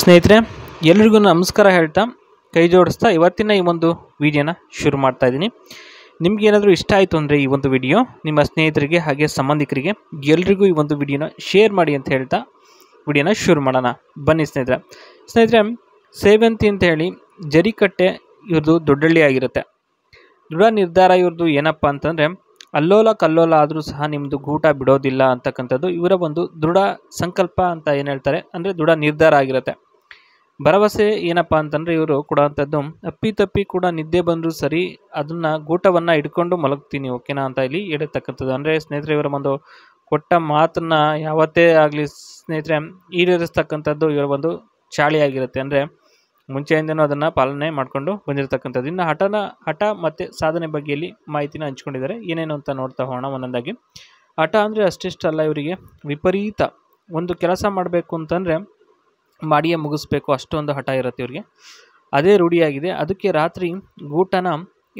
ಸ್ನೇಹಿತರೆ ಎಲ್ರಿಗೂ ನಮಸ್ಕಾರ ಹೇಳ್ತಾ ಕೈ ಜೋಡಿಸ್ತಾ ಇವತ್ತಿನ ಈ ಒಂದು ವಿಡಿಯೋನ ಶುರು ಮಾಡ್ತಾ ಇದ್ದೀನಿ. ನಿಮ್ಗೆ ಏನಾದರೂ ಇಷ್ಟ ಆಯಿತು ಅಂದರೆ ಈ ಒಂದು ವಿಡಿಯೋ ನಿಮ್ಮ ಸ್ನೇಹಿತರಿಗೆ ಹಾಗೆ ಸಂಬಂಧಿಕರಿಗೆ ಎಲ್ರಿಗೂ ಈ ಒಂದು ವಿಡಿಯೋನ ಶೇರ್ ಮಾಡಿ ಅಂತ ಹೇಳ್ತಾ ವಿಡಿಯೋನ ಶುರು ಮಾಡೋಣ. ಬನ್ನಿ ಸ್ನೇಹಿತರೆ ಸೇವಂತಿ ಅಂತ ಹೇಳಿ ಜರಿಕಟ್ಟೆ ಇವ್ರದ್ದು ದೊಡ್ಡಹಳ್ಳಿ ಆಗಿರುತ್ತೆ. ದೃಢ ನಿರ್ಧಾರ ಇವ್ರದ್ದು ಏನಪ್ಪ ಅಂತಂದರೆ ಅಲ್ಲೋಲ ಕಲ್ಲೋಲ ಆದರೂ ಸಹ ನಿಮ್ಮದು ಗೂಟ ಬಿಡೋದಿಲ್ಲ ಅಂತಕ್ಕಂಥದ್ದು ಇವರ ಒಂದು ದೃಢ ಸಂಕಲ್ಪ ಅಂತ ಏನು ಹೇಳ್ತಾರೆ, ಅಂದರೆ ದೃಢ ನಿರ್ಧಾರ ಆಗಿರುತ್ತೆ. ಭರವಸೆ ಏನಪ್ಪ ಅಂತಂದರೆ ಇವರು ಕೊಡೋವಂಥದ್ದು ಅಪ್ಪಿತಪ್ಪಿ ಕೂಡ ನಿದ್ದೆ ಬಂದರೂ ಸರಿ ಅದನ್ನು ಗೂಟವನ್ನು ಹಿಡ್ಕೊಂಡು ಮಲಗ್ತೀನಿ ಓಕೆನಾ ಅಂತ ಇಲ್ಲಿ ಹೇಳಿರ್ತಕ್ಕಂಥದ್ದು. ಅಂದರೆ ಸ್ನೇಹಿತರೆ ಇವರ ಒಂದು ಕೊಟ್ಟ ಮಾತನ್ನು ಯಾವತ್ತೇ ಆಗಲಿ ಸ್ನೇಹಿತರೆ ಈಡೇರಿಸ್ತಕ್ಕಂಥದ್ದು ಇವರ ಒಂದು ಚಾಳಿಯಾಗಿರುತ್ತೆ. ಅಂದರೆ ಮುಂಚೆಯಿಂದನೂ ಅದನ್ನು ಪಾಲನೆ ಮಾಡಿಕೊಂಡು ಬಂದಿರತಕ್ಕಂಥದ್ದು. ಇನ್ನು ಹಠ ಮತ್ತು ಸಾಧನೆ ಬಗ್ಗೆಯಲ್ಲಿ ಮಾಹಿತಿನ ಹಂಚ್ಕೊಂಡಿದ್ದಾರೆ. ಏನೇನು ಅಂತ ನೋಡ್ತಾ ಹೋಗೋಣ ಒಂದೊಂದಾಗಿ. ಹಠ ಅಂದರೆ ಅಷ್ಟಿಷ್ಟಲ್ಲ, ಇವರಿಗೆ ವಿಪರೀತ ಒಂದು ಕೆಲಸ ಮಾಡಬೇಕು ಅಂತಂದರೆ ಮಾಡಿಯೇ ಮುಗಿಸ್ಬೇಕು ಅಷ್ಟೊಂದು ಹಠ ಇರುತ್ತೆ ಇವ್ರಿಗೆ. ಅದೇ ರೂಢಿಯಾಗಿದೆ. ಅದಕ್ಕೆ ರಾತ್ರಿ ಗೂಟನ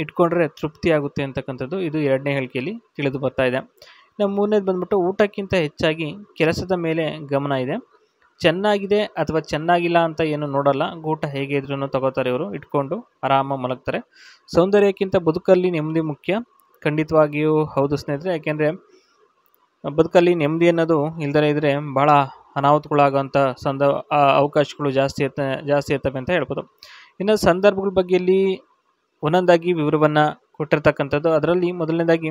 ಇಟ್ಕೊಂಡ್ರೆ ತೃಪ್ತಿ ಆಗುತ್ತೆ ಅಂತಕ್ಕಂಥದ್ದು ಇದು ಎರಡನೇ ಹೇಳಿಕೆಯಲ್ಲಿ ತಿಳಿದು ಬರ್ತಾ ಇದೆ. ಇನ್ನು ಮೂರನೇದು ಬಂದ್ಬಿಟ್ಟು ಊಟಕ್ಕಿಂತ ಹೆಚ್ಚಾಗಿ ಕೆಲಸದ ಮೇಲೆ ಗಮನ ಇದೆ. ಚೆನ್ನಾಗಿದೆ ಅಥವಾ ಚೆನ್ನಾಗಿಲ್ಲ ಅಂತ ಏನು ನೋಡಲ್ಲ, ಗೂಟ ಹೇಗೆ ಇದ್ರೂ ತಗೋತಾರೆ ಇವರು, ಇಟ್ಕೊಂಡು ಆರಾಮಾಗಿ ಮಲಗ್ತಾರೆ. ಸೌಂದರ್ಯಕ್ಕಿಂತ ಬದುಕಲ್ಲಿ ನೆಮ್ಮದಿ ಮುಖ್ಯ. ಖಂಡಿತವಾಗಿಯೂ ಹೌದು ಸ್ನೇಹಿತರೆ. ಯಾಕೆಂದರೆ ಬದುಕಲ್ಲಿ ನೆಮ್ಮದಿ ಅನ್ನೋದು ಇಲ್ದೇ ಇದ್ದರೆ ಭಾಳ ಅನಾಹುತಗಳಾಗೋಂಥ ಅವಕಾಶಗಳು ಜಾಸ್ತಿ ಇರ್ತವೆ ಅಂತ ಹೇಳ್ಬೋದು. ಇನ್ನು ಸಂದರ್ಭಗಳ ಬಗ್ಗೆಯಲ್ಲಿ ಒಂದೊಂದಾಗಿ ವಿವರವನ್ನು ಕೊಟ್ಟಿರ್ತಕ್ಕಂಥದ್ದು. ಅದರಲ್ಲಿ ಮೊದಲನೇದಾಗಿ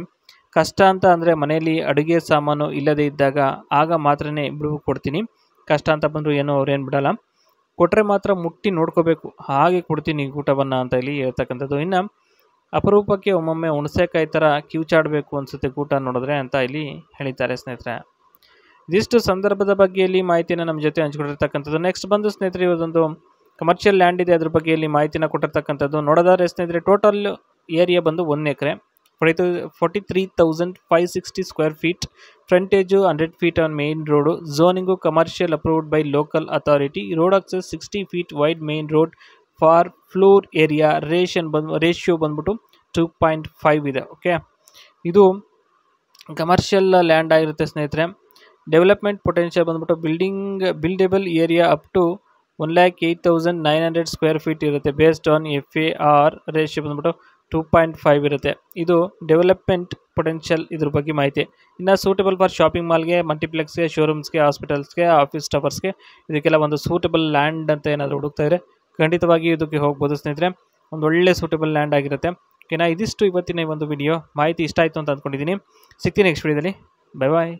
ಕಷ್ಟ ಅಂತ ಅಂದರೆ ಮನೆಯಲ್ಲಿ ಅಡುಗೆ ಸಾಮಾನು ಇಲ್ಲದೇ ಇದ್ದಾಗ ಆಗ ಮಾತ್ರನೇ ಬಿಡುವು ಕೊಡ್ತೀನಿ. ಕಷ್ಟ ಅಂತ ಬಂದರೂ ಏನೋ ಅವ್ರೇನು ಬಿಡಲ್ಲ, ಕೊಟ್ಟರೆ ಮಾತ್ರ ಮುಟ್ಟಿ ನೋಡ್ಕೋಬೇಕು, ಹಾಗೆ ಕೊಡ್ತೀನಿ ಊಟವನ್ನು ಅಂತ ಇಲ್ಲಿ ಹೇಳ್ತಕ್ಕಂಥದ್ದು. ಇನ್ನು ಅಪರೂಪಕ್ಕೆ ಒಮ್ಮೊಮ್ಮೆ ಹುಣಸೆಕಾಯಿ ಥರ ಕಿವುಚಾಡಬೇಕು ಅನಿಸುತ್ತೆ ಊಟ ನೋಡಿದ್ರೆ ಅಂತ ಇಲ್ಲಿ ಹೇಳಿದ್ದಾರೆ ಸ್ನೇಹಿತರೆ. ಇದಿಷ್ಟು ಸಂದರ್ಭದ ಬಗ್ಗೆಯಲ್ಲಿ ಮಾಹಿತಿನ ನಮ್ಮ ಜೊತೆ ಹಂಚ್ಕೊಂಡಿರ್ತಕ್ಕಂಥದ್ದು. ನೆಕ್ಸ್ಟ್ ಬಂದು ಸ್ನೇಹಿತರೆ ಇವರದೊಂದು ಕಮರ್ಷಿಯಲ್ ಲ್ಯಾಂಡ್ ಇದೆ, ಅದ್ರ ಬಗ್ಗೆಯಲ್ಲಿ ಮಾಹಿತಿನ ಕೊಟ್ಟಿರ್ತಕ್ಕಂಥದ್ದು. ನೋಡೋದಾದ್ರೆ ಸ್ನೇಹಿತರೆ ಟೋಟಲ್ ಏರಿಯಾ ಬಂದು 1 acre, 43,560 square feet, frontage 100 feet on main road, zoning commercial approved by local authority, road access 60 feet wide main road for floor area, ratio ಬಂದ್ಬಿಟ್ಟು 2.5 ಇದೆ. ಓಕೆ, ಇದು ಕಮರ್ಷಿಯಲ್ ಲ್ಯಾಂಡ್ ಆಗಿರುತ್ತೆ ಸ್ನೇಹಿತರೆ. ಡೆವಲಪ್ಮೆಂಟ್ ಪೊಟೆನ್ಷಿಯಲ್ ಬಂದ್ಬಿಟ್ಟು buildable area up to 108,900 square feet ಇರುತ್ತೆ. Based on FAR ratio ಬಂದ್ಬಿಟ್ಟು 2.5 ಇರುತ್ತೆ. ಇದು ಡೆವಲಪ್ಮೆಂಟ್ ಪೊಟೆನ್ಷಿಯಲ್ ಇದ್ರ ಬಗ್ಗೆ ಮಾಹಿತಿ. ಇನ್ನು ಸೂಟಬಲ್ ಫಾರ್ ಶಾಪಿಂಗ್ ಮಾಲ್ಗೆ, ಮಲ್ಟಿಪ್ಲೆಕ್ಸ್ಗೆ, ಶೋರೂಮ್ಸ್ಗೆ, ಹಾಸ್ಪಿಟಲ್ಸ್ಗೆ, ಆಫೀಸ್ ಟವರ್ಸ್ಗೆ, ಇದಕ್ಕೆಲ್ಲ ಒಂದು ಸೂಟಬಲ್ ಲ್ಯಾಂಡ್ ಅಂತ ಏನಾದರೂ ಹುಡುಕ್ತಾ ಇದ್ರೆ ಖಂಡಿತವಾಗಿ ಇದಕ್ಕೆ ಹೋಗ್ಬೋದು ಸ್ನೇಹಿತರೆ. ಒಂದು ಒಳ್ಳೆ ಸೂಟಬಲ್ ಲ್ಯಾಂಡ್ ಆಗಿರುತ್ತೆ. ಓಕೆನಾ, ಇದಿಷ್ಟು ಇವತ್ತಿನ ಈ ಒಂದು ವಿಡಿಯೋ. ಮಾಹಿತಿ ಇಷ್ಟ ಆಯಿತು ಅಂತ ಅಂದ್ಕೊಂಡಿದ್ದೀನಿ. ಸಿಗ್ತೀನಿ ನೆಕ್ಸ್ಟ್ ವಿಡಿಯೋದಲ್ಲಿ. ಬೈ ಬಾಯ್.